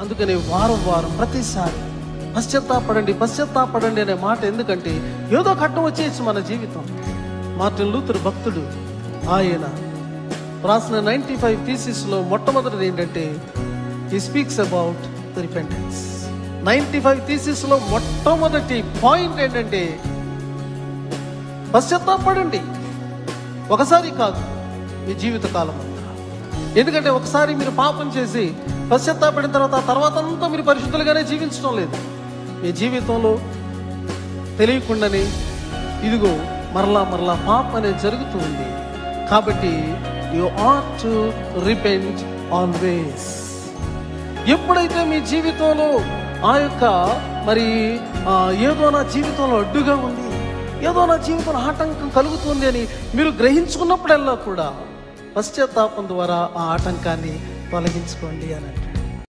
అందుకని వారం వారం ప్రతిసారి పశ్చాత్తాపడండి అనే మాట ఎందుకంటే ఏదో కట్టం వచ్చేసి మన జీవితం. మార్టిన్ లూథర్ భక్తుడు ఆయన రాసిన 95 థీసిస్లో మొట్టమొదటిది ఏంటంటే he speaks about the repentance. 95 థీసిస్లో మొట్టమొదటి పాయింట్ ఏంటంటే పశ్చాత్తాపడండి. ఒకసారి కాదు, మీ జీవిత కాలం అంతా. ఎందుకంటే ఒకసారి మీరు పాపం చేసి పశ్చాత్తాపడిన తర్వాత అంతా మీరు పరిశుద్ధులుగానే జీవించడం లేదు. మీ జీవితంలో తెలియకుండానే ఇదిగో మరలా పాపం అనేది జరుగుతూ ఉంది. కాబట్టి you are to repent always. ఎప్పుడైతే మీ జీవితంలో ఆ యొక్క ఏదో నా జీవితంలో అడ్డుగా ఉంది, ఏదో నా జీవితంలో ఆటంకం కలుగుతుంది అని మీరు గ్రహించుకున్నప్పుడల్లా కూడా పశ్చాత్తాపం ద్వారా ఆ ఆటంకాన్ని తొలగించుకోండి అని అంటారు.